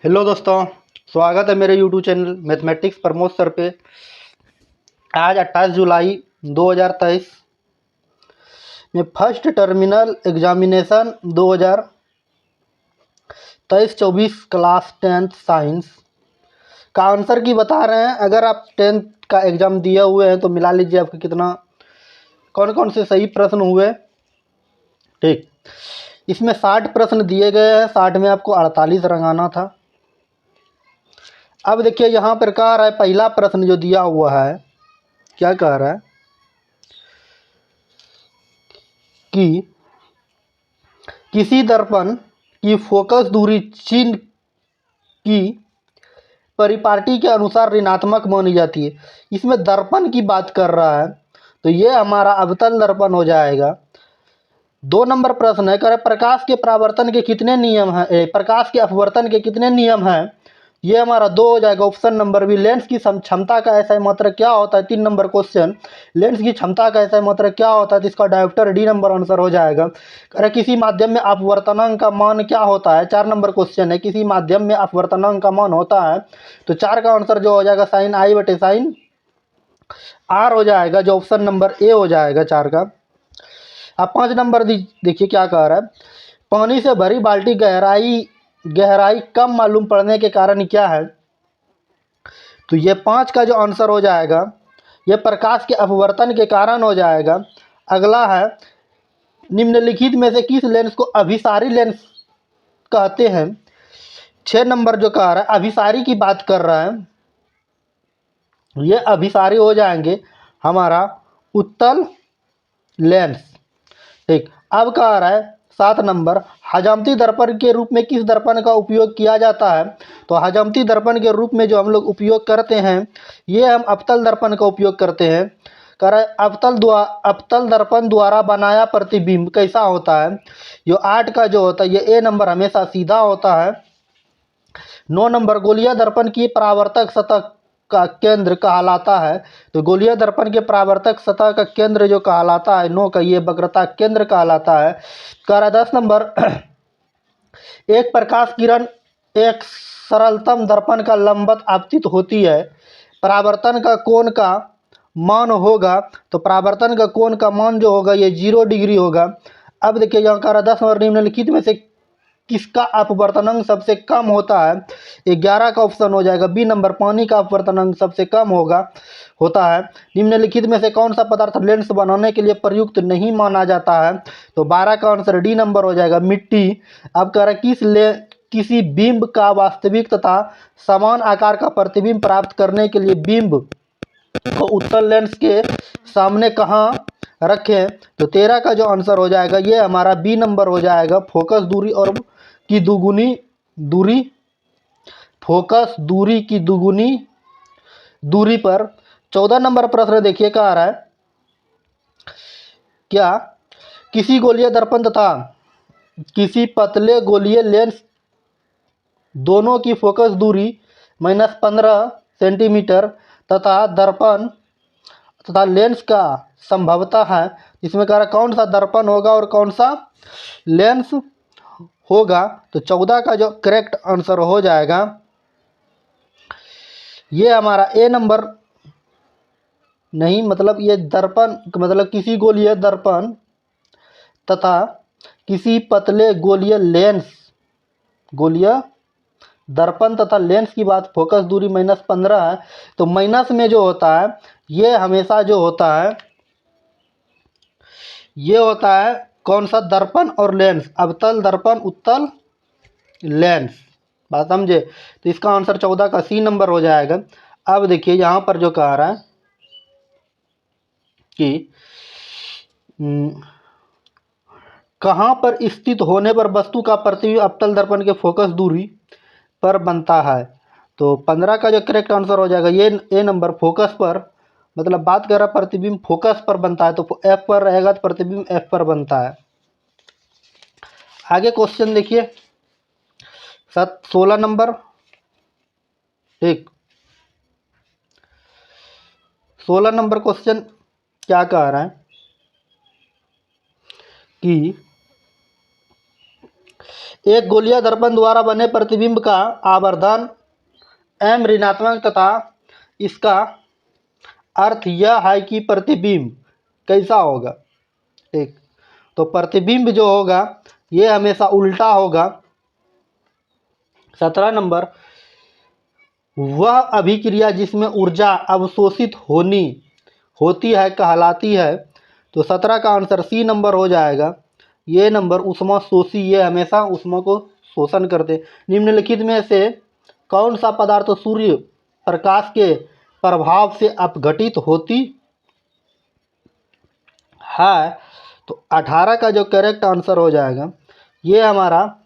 Hello दोस्तों, स्वागत है मेरे YouTube channel mathematics Pramod sir पे। आज 28 जुलाई 2023 में first terminal examination 2023-24 class 10th science का आंसर की बता रहे हैं। अगर आप 10th का एग्ज़ाम दिए हुए हैं तो मिला लीजिए आपके कितना कौन कौन से सही प्रश्न हुए। ठीक, इसमें 60 प्रश्न दिए गए हैं, 60 में आपको 48 रंगाना था। अब देखिए यहाँ पर कह रहा है, पहला प्रश्न जो दिया हुआ है क्या कह रहा है कि किसी दर्पण की फोकस दूरी चिन्ह की परिपाटी के अनुसार ऋणात्मक मानी जाती है। इसमें दर्पण की बात कर रहा है तो ये हमारा अवतल दर्पण हो जाएगा। 2 नंबर प्रश्न है, कह रहा है प्रकाश के परावर्तन के कितने नियम हैं, प्रकाश के अपवर्तन के कितने नियम हैं। ये हमारा 2 हो जाएगा। ऑप्शन नंबर बी, लेंस की क्षमता का ऐसा मात्रक क्या होता है। 3 नंबर क्वेश्चन, लेंस की क्षमता का ऐसा मात्रक क्या होता है, तो इसका डायोप्टर डी नंबर आंसर हो जाएगा। कह रहा है किसी माध्यम में अपवर्तनांक का मान क्या होता है। 4 नंबर क्वेश्चन है, किसी माध्यम में अपवर्तनांक का मान होता है, तो 4 का आंसर जो हो जाएगा साइन आई बटे साइन आर हो जाएगा, जो ऑप्शन नंबर ए हो जाएगा 4 का। अब 5 नंबर देखिए क्या कह रहा है, पानी से भरी बाल्टी गहराई कम मालूम पड़ने के कारण क्या है। तो ये 5 का जो आंसर हो जाएगा ये प्रकाश के अपवर्तन के कारण हो जाएगा। अगला है, निम्नलिखित में से किस लेंस को अभिसारी लेंस कहते हैं। 6 नंबर जो कह रहा है अभिसारी की बात कर रहा है, ये अभिसारी हो जाएंगे हमारा उत्तल लेंस। ठीक, अब कह रहा है 7 नंबर, हजामती दर्पण के रूप में किस दर्पण का उपयोग किया जाता है। तो हजामती दर्पण के रूप में जो हम लोग उपयोग करते हैं ये हम अवतल दर्पण का उपयोग करते हैं। कह रहा है अवतल दर्पण द्वारा बनाया प्रतिबिंब कैसा होता है। जो 8 का जो होता है ये ए नंबर हमेशा सीधा होता है। 9 नंबर, गोलीय दर्पण की परावर्तक सतह का केंद्र कहलाता है। तो गोलीय दर्पण के परावर्तक सतह का केंद्र जो कहलाता है 9 का, ये वक्रता केंद्र कहलाता है। कह रहा है 10 नंबर, एक प्रकाश किरण एक सरलतम दर्पण का लंबवत आपतित होती है, परावर्तन का कोण का मान होगा। तो परावर्तन का कोण का मान जो होगा ये 0 डिग्री होगा। अब देखिए यहाँ कह रहा है 10 नंबर, निम्नलिखित में से किसका अपवर्तनांक सबसे कम होता है। 11 का ऑप्शन हो जाएगा बी नंबर, पानी का अपवर्तनांक सबसे कम होता है। निम्नलिखित में से कौन सा पदार्थ लेंस बनाने के लिए प्रयुक्त नहीं माना जाता है। तो 12 का आंसर डी नंबर हो जाएगा, मिट्टी। अब कह रहा है किसी बिंब का वास्तविक तथा समान आकार का प्रतिबिंब प्राप्त करने के लिए बिंब को उत्तल लेंस के सामने कहाँ रखें। तो 13 का जो आंसर हो जाएगा ये हमारा बी नंबर हो जाएगा, फोकस दूरी और की दुगुनी दूरी, फोकस दूरी की दुगुनी दूरी पर। 14 नंबर प्रश्न देखिए कह रहा है, क्या किसी गोलीय दर्पण तथा किसी पतले गोलीय लेंस दोनों की फोकस दूरी -15 सेंटीमीटर तथा दर्पण तथा लेंस का संभवतः है। इसमें कह रहा कौन सा दर्पण होगा और कौन सा लेंस होगा। तो 14 का जो करेक्ट आंसर हो जाएगा ये हमारा ए नंबर, नहीं मतलब ये दर्पण मतलब किसी गोलीय दर्पण तथा किसी पतले गोलीय दर्पण तथा लेंस की बात, फोकस दूरी -15 है। तो माइनस में जो होता है ये हमेशा जो होता है ये होता है कौन सा, दर्पण और लेंस, अवतल दर्पण उत्तल लेंस। बात समझे। तो इसका आंसर 14 का सी नंबर हो जाएगा। अब देखिए यहाँ पर जो कह रहा है कि कहाँ पर स्थित होने पर वस्तु का प्रतिबिंब अवतल दर्पण के फोकस दूरी पर बनता है। तो 15 का जो करेक्ट आंसर हो जाएगा ये ए नंबर, फोकस पर, मतलब बात कर रहा प्रतिबिंब फोकस पर बनता है तो एफ पर रहेगा तो प्रतिबिंब एफ पर बनता है। आगे क्वेश्चन देखिए 16 नंबर। ठीक, 16 नंबर क्वेश्चन क्या कह रहा है कि एक गोलीय दर्पण द्वारा बने प्रतिबिंब का आवर्धन m ऋणात्मक तथा इसका अर्थ यह है कि प्रतिबिंब कैसा होगा। ठीक, तो प्रतिबिंब जो होगा ये हमेशा उल्टा होगा। 17 नंबर, वह अभिक्रिया जिसमें ऊर्जा अवशोषित होती है कहलाती है। तो 17 का आंसर सी नंबर हो जाएगा। ये नंबर ऊष्मा शोषी, ये हमेशा ऊष्मा को शोषण करते। निम्नलिखित में से कौन सा पदार्थ सूर्य प्रकाश के प्रभाव से अपघटित होती है। तो 18 का जो करेक्ट आंसर हो जाएगा ये हमारा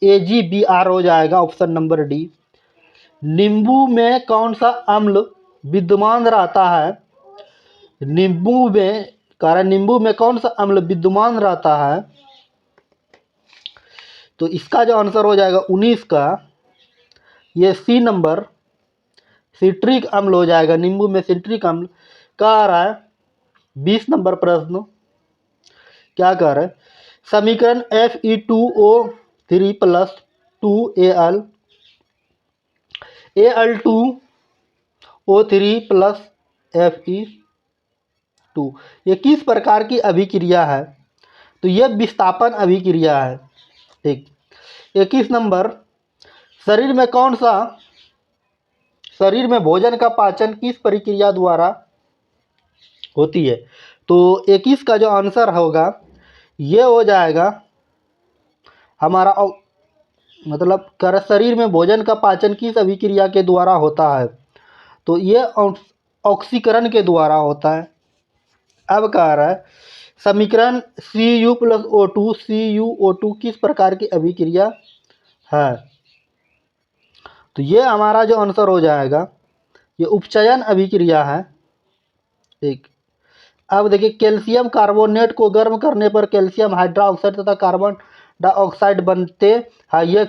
AgBr हो जाएगा, ऑप्शन नंबर डी। नींबू में कौन सा अम्ल विद्यमान रहता है। नींबू में कौन सा अम्ल विद्यमान रहता है। तो इसका जो आंसर हो जाएगा 19 का, ये सी नंबर सिट्रिक अम्ल हो जाएगा। नींबू में सिट्रिक अम्ल कह रहा है। 20 नंबर प्रश्न क्या कह रहा है, समीकरण Fe2O3 plus 2Al2O3 plus Fe2 ये किस प्रकार की अभिक्रिया है। तो ये विस्थापन अभिक्रिया है। ठीक, 21 नंबर, शरीर में भोजन का पाचन किस प्रक्रिया द्वारा होती है। तो 21 का जो आंसर होगा ये हो जाएगा हमारा मतलब कर शरीर में भोजन का पाचन किस अभिक्रिया के द्वारा होता है। तो ये ऑक्सीकरण के द्वारा होता है। अब कह रहा है समीकरण Cu प्लस O2 CuO2 किस प्रकार की अभिक्रिया है। तो ये हमारा जो आंसर हो जाएगा ये उपचयन अभिक्रिया है। ठीक, अब देखिए कैल्शियम कार्बोनेट को गर्म करने पर कैल्शियम हाइड्रोक्साइड तथा कार्बन डाइऑक्साइड बनते हैं। यह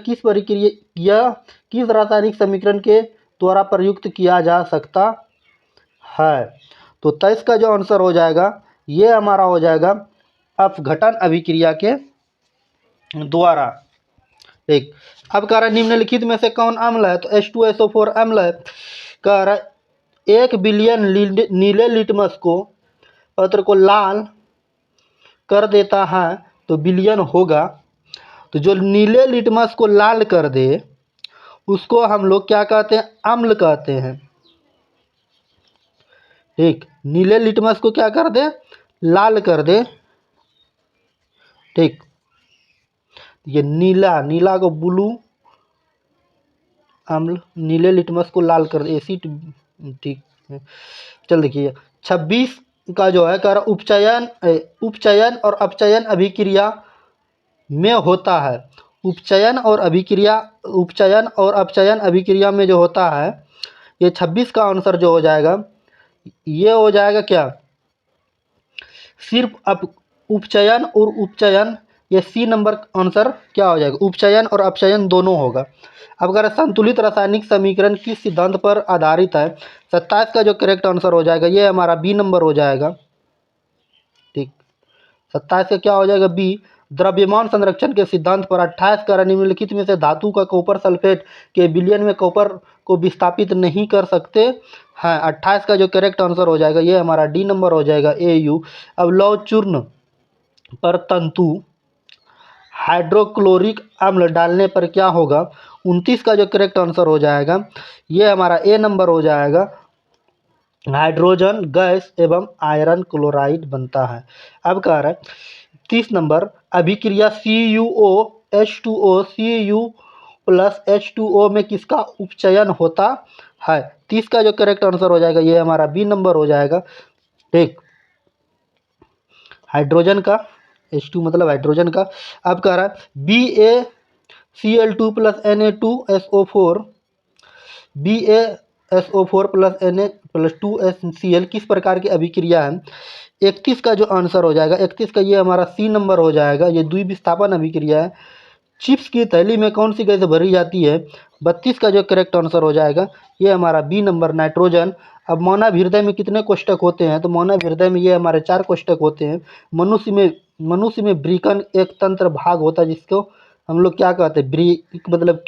किस रासायनिक समीकरण के द्वारा प्रयुक्त किया जा सकता है। तो 23 का जो आंसर हो जाएगा ये हमारा हो जाएगा अपघटन अभिक्रिया के द्वारा। ठीक, अब कह रहा है निम्नलिखित में से कौन अम्ल है। तो H2SO4 अम्ल है। कह रहा है 1 बिलियन नीले लिटमस को पत्र को लाल कर देता है तो बिलियन होगा। तो जो नीले लिटमस को लाल कर दे उसको हम लोग क्या कहते हैं, अम्ल कहते हैं। ठीक, नीले लिटमस को क्या कर दे, लाल कर दे। ठीक, ये नीला को ब्लू अम्ल, नीले लिटमस को लाल कर दे एसिड। ठीक है, चल देखिए 26 का जो है कर उपचयन और अपचयन अभिक्रिया में होता है। उपचयन और अपचयन अभिक्रिया में जो होता है ये 26 का आंसर जो हो जाएगा ये हो जाएगा क्या, सिर्फ उपचयन और उपचयन। ये सी नंबर आंसर क्या हो जाएगा, उपचयन और अपचयन दोनों होगा। अब अगर संतुलित रासायनिक समीकरण किस सिद्धांत पर आधारित है। 27 का जो करेक्ट आंसर हो जाएगा ये हमारा बी नंबर हो जाएगा। ठीक, 27 का क्या हो जाएगा बी, द्रव्यमान संरक्षण के सिद्धांत पर। 28 का निम्नलिखित में से धातु का कॉपर सल्फेट के विलयन में कॉपर को विस्थापित नहीं कर सकते हैं। 28 का जो करेक्ट आंसर हो जाएगा ये हमारा डी नंबर हो जाएगा AU। अब लौह चूर्ण पर तंतु हाइड्रोक्लोरिक अम्ल डालने पर क्या होगा। 29 का जो करेक्ट आंसर हो जाएगा ये हमारा ए नंबर हो जाएगा, हाइड्रोजन गैस एवं आयरन क्लोराइड बनता है। अब कह रहा है 30 नंबर, अभिक्रिया CuOH2O Cu प्लस H2O में किसका उपचयन होता है। 30 का जो करेक्ट आंसर हो जाएगा ये हमारा बी नंबर हो जाएगा। ठीक, हाइड्रोजन का, H2 मतलब हाइड्रोजन का। अब कह रहा है BaCl2 plus Na2SO4 BaSO4 plus Na plus 2HCl किस प्रकार की अभिक्रिया है। 31 का जो आंसर हो जाएगा, 31 का ये हमारा सी नंबर हो जाएगा, ये द्विविस्थापन अभिक्रिया है। चिप्स की थैली में कौन सी गैस भरी जाती है। 32 का जो करेक्ट आंसर हो जाएगा ये हमारा बी नंबर, नाइट्रोजन। अब मानव हृदय में कितने कोष्ठक होते हैं। तो मानव हृदय में ये हमारे 4 कोष्ठक होते हैं। मनुष्य में ब्रिकन एक तंत्र भाग होता है जिसको हम लोग क्या कहते हैं, ब्रेक मतलब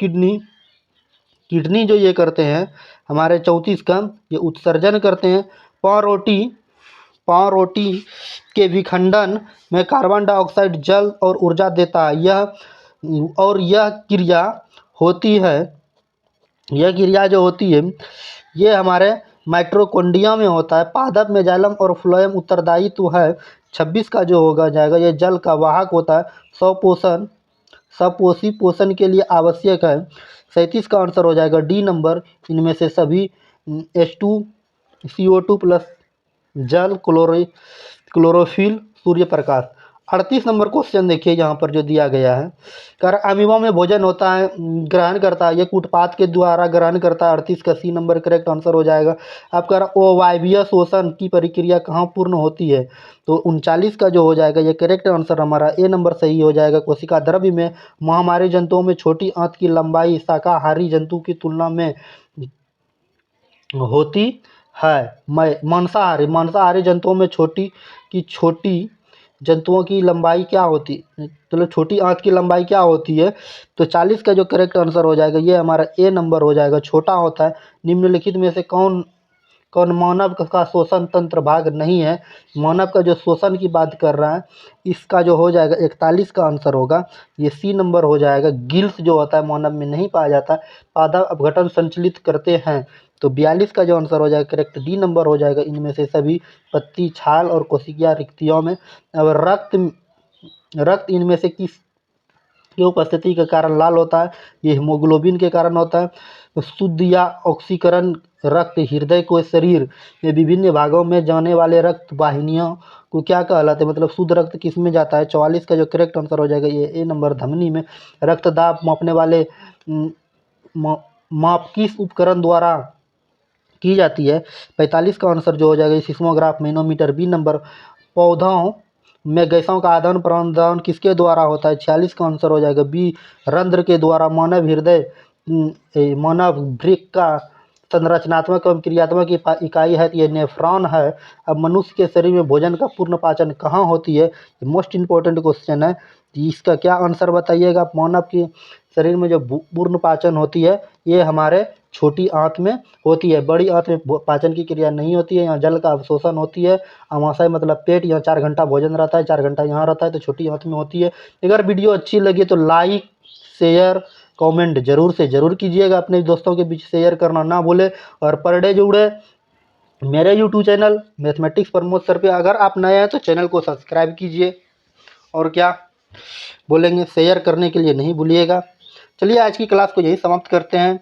किडनी जो ये करते हैं हमारे 34 का, ये उत्सर्जन करते हैं। पावरोटी के विखंडन में कार्बन डाइऑक्साइड जल और ऊर्जा देता है। यह क्रिया होती है, यह क्रिया जो होती है ये हमारे माइटोकॉन्ड्रिया में होता है। पादप में जाइलम और फ्लोएम उत्तरदायित्व है। 26 का जो होगा जाएगा, ये जल का वाहक होता है। सपोषी पोषण के लिए आवश्यक है। 37 का आंसर हो जाएगा डी नंबर, इनमें से सभी H2CO2 प्लस जल, chlorophyll, Surya Prakash. 38 number question देखिए यहाँ पर जो दिया गया है, कर अमीबा में भोजन होता है, ग्रहण करता है, ये कूटपाद के द्वारा ग्रहण करता है। 38 का सी नंबर करेक्ट आंसर हो जाएगा। अब कर ओवायवीय शोषण की प्रक्रिया कहाँ पूर्ण होती है, तो 39 का जो हो जाएगा ये करेक्ट आंसर हमारा ए नंबर सही हो जाएगा। कोशिका द्रव्य में महामारी जंतुओं में छोटी आंत की लंबाई शाकाहारी जंतु की तुलना में होती है। मांसाहारी जंतुओं में छोटी जंतुओं की लंबाई क्या होती, मतलब छोटी आंत की लंबाई क्या होती है, तो 40 का जो करेक्ट आंसर हो जाएगा ये हमारा ए नंबर हो जाएगा, छोटा होता है। निम्नलिखित में से कौन मानव का शोषण तंत्र भाग नहीं है। मानव का जो शोषण की बात कर रहा है, इसका जो हो जाएगा 41 का आंसर होगा, ये सी नंबर हो जाएगा। गिल्स जो होता है मानव में नहीं पाया जाता, पादप अपघटन संचालित करते हैं, तो 42 का जो आंसर हो जाएगा करेक्ट डी नंबर हो जाएगा। इनमें से सभी पत्ती, छाल और कोशिकीय रिक्तियों में। अब रक्त इनमें से किस की उपस्थिति के कारण लाल होता है, ये हीमोग्लोबिन के कारण होता है। शुद्ध या ऑक्सीकरण रक्त हृदय को शरीर में विभिन्न भागों में जाने वाले रक्त वाहिनियों को क्या कहलाते हैं, मतलब शुद्ध रक्त किस में जाता है। 44 का जो करेक्ट आंसर हो जाएगा ये ए नंबर, धमनी में। रक्तदाब मापने वाले माप किस उपकरण द्वारा की जाती है, 45 का आंसर जो हो जाएगा सिस्मोग्राफ, मैनोमीटर। बी नंबर, पौधों में गैसों का आदान प्रदान किसके द्वारा होता है, 46 का आंसर हो जाएगा बी, रंध्र के द्वारा। मानव वृक्क का संरचनात्मक एवं क्रियात्मक इकाई है, ये नेफ्रॉन है। अब मनुष्य के शरीर में भोजन का पूर्ण पाचन कहाँ होती है, मोस्ट इंपॉर्टेंट क्वेश्चन है, इसका क्या आंसर बताइएगा। मानव के शरीर में जो पूर्ण पाचन होती है ये हमारे छोटी आंत में होती है, बड़ी आंत में पाचन की क्रिया नहीं होती है। यहाँ जल का अवशोषण होती है, अमाशय मतलब पेट, यहाँ 4 घंटा भोजन रहता है, 4 घंटा यहाँ रहता है, तो छोटी आंत में होती है। अगर वीडियो अच्छी लगी तो लाइक, शेयर, कमेंट जरूर से ज़रूर कीजिएगा, अपने दोस्तों के बीच शेयर करना ना भूले। और पर डे जुड़े मेरे YouTube channel mathematics Pramod sir पे। अगर आप नए हैं तो चैनल को सब्सक्राइब कीजिए, और क्या बोलेंगे, शेयर करने के लिए नहीं भूलिएगा। चलिए आज की क्लास को यही समाप्त करते हैं।